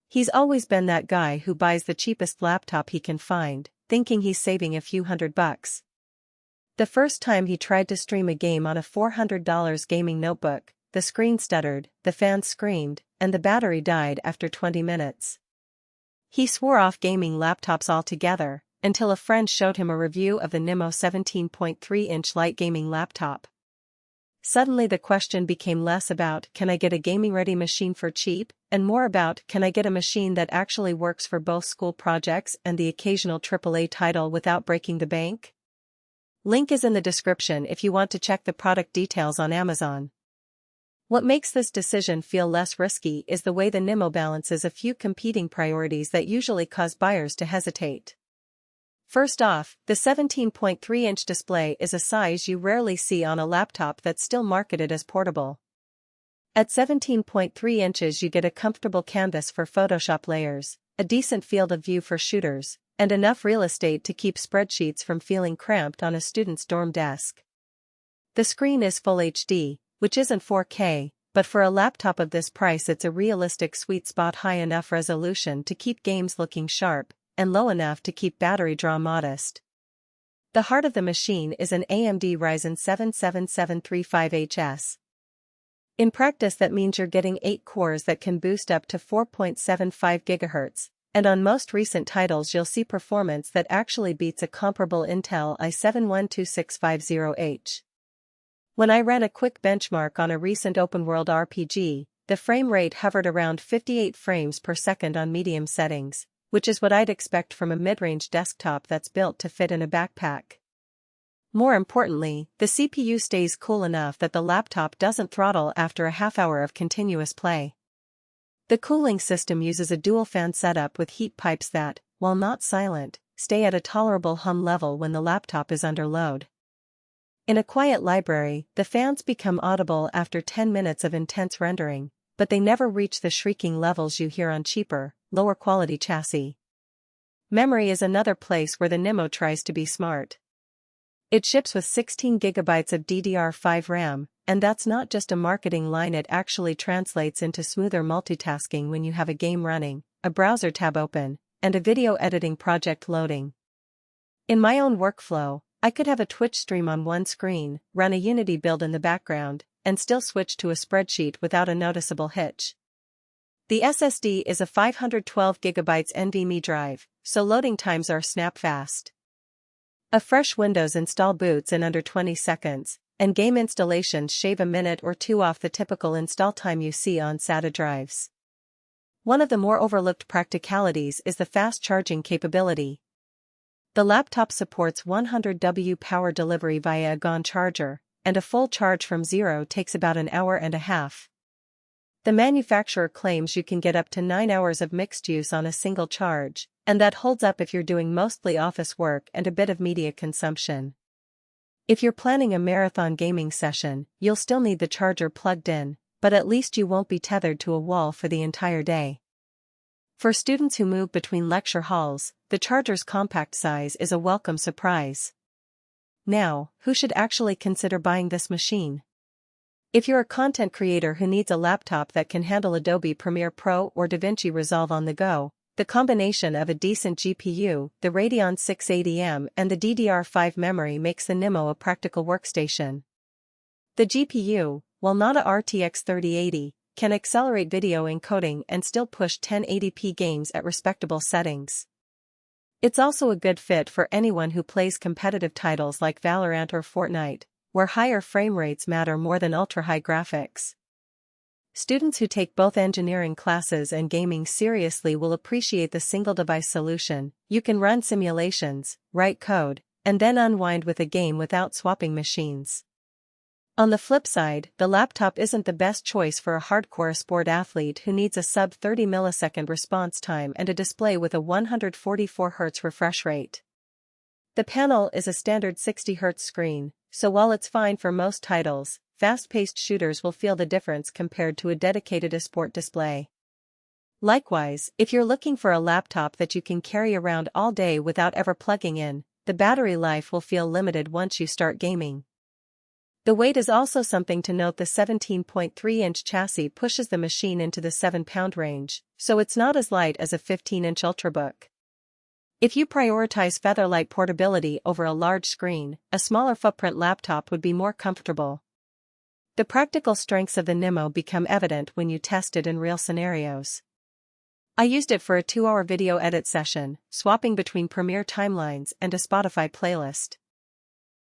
He's always been that guy who buys the cheapest laptop he can find, thinking he's saving a few $100. The first time he tried to stream a game on a $400 gaming notebook, the screen stuttered, the fan screamed, and the battery died after 20 minutes. He swore off gaming laptops altogether, until a friend showed him a review of the NIMO 17.3-inch light gaming laptop. Suddenly the question became less about, can I get a gaming-ready machine for cheap, and more about, can I get a machine that actually works for both school projects and the occasional AAA title without breaking the bank? Link is in the description if you want to check the product details on Amazon. What makes this decision feel less risky is the way the NIMO balances a few competing priorities that usually cause buyers to hesitate. First off, the 17.3-inch display is a size you rarely see on a laptop that's still marketed as portable. At 17.3 inches you get a comfortable canvas for Photoshop layers, a decent field of view for shooters, and enough real estate to keep spreadsheets from feeling cramped on a student's dorm desk. The screen is Full HD, which isn't 4K, but for a laptop of this price it's a realistic sweet spot, high enough resolution to keep games looking sharp, and low enough to keep battery draw modest. The heart of the machine is an AMD Ryzen 7 7735HS. In practice that means you're getting 8 cores that can boost up to 4.75 GHz, and on most recent titles you'll see performance that actually beats a comparable Intel i7-12650H. When I ran a quick benchmark on a recent open-world RPG, the frame rate hovered around 58 frames per second on medium settings, which is what I'd expect from a mid-range desktop that's built to fit in a backpack. More importantly, the CPU stays cool enough that the laptop doesn't throttle after a half hour of continuous play. The cooling system uses a dual-fan setup with heat pipes that, while not silent, stay at a tolerable hum level when the laptop is under load. In a quiet library, the fans become audible after 10 minutes of intense rendering, but they never reach the shrieking levels you hear on cheaper, lower-quality chassis. Memory is another place where the NIMO tries to be smart. It ships with 16 GB of DDR5 RAM, and that's not just a marketing line, it actually translates into smoother multitasking when you have a game running, a browser tab open, and a video editing project loading. In my own workflow, I could have a Twitch stream on one screen, run a Unity build in the background, and still switch to a spreadsheet without a noticeable hitch. The SSD is a 512 GB NVMe drive, so loading times are snap-fast. A fresh Windows install boots in under 20 seconds, and game installations shave a minute or two off the typical install time you see on SATA drives. One of the more overlooked practicalities is the fast charging capability. The laptop supports 100W power delivery via a GAN charger, and a full charge from zero takes about an hour and a half. The manufacturer claims you can get up to 9 hours of mixed use on a single charge, and that holds up if you're doing mostly office work and a bit of media consumption. If you're planning a marathon gaming session, you'll still need the charger plugged in, but at least you won't be tethered to a wall for the entire day. For students who move between lecture halls, the charger's compact size is a welcome surprise. Now, who should actually consider buying this machine? If you're a content creator who needs a laptop that can handle Adobe Premiere Pro or DaVinci Resolve on the go, the combination of a decent GPU, the Radeon 680M and the DDR5 memory makes the NIMO a practical workstation. The GPU, while not a RTX 3080, can accelerate video encoding and still push 1080p games at respectable settings. It's also a good fit for anyone who plays competitive titles like Valorant or Fortnite, where higher frame rates matter more than ultra-high graphics. Students who take both engineering classes and gaming seriously will appreciate the single-device solution. You can run simulations, write code, and then unwind with a game without swapping machines. On the flip side, the laptop isn't the best choice for a hardcore sport athlete who needs a sub-30 millisecond response time and a display with a 144 Hz refresh rate. The panel is a standard 60 Hz screen, so while it's fine for most titles, fast-paced shooters will feel the difference compared to a dedicated esport display. Likewise, if you're looking for a laptop that you can carry around all day without ever plugging in, the battery life will feel limited once you start gaming. The weight is also something to note. The 17.3-inch chassis pushes the machine into the 7-pound range, so it's not as light as a 15-inch Ultrabook. If you prioritize featherlight portability over a large screen, a smaller footprint laptop would be more comfortable. The practical strengths of the NIMO become evident when you test it in real scenarios. I used it for a 2-hour video edit session, swapping between Premiere timelines and a Spotify playlist.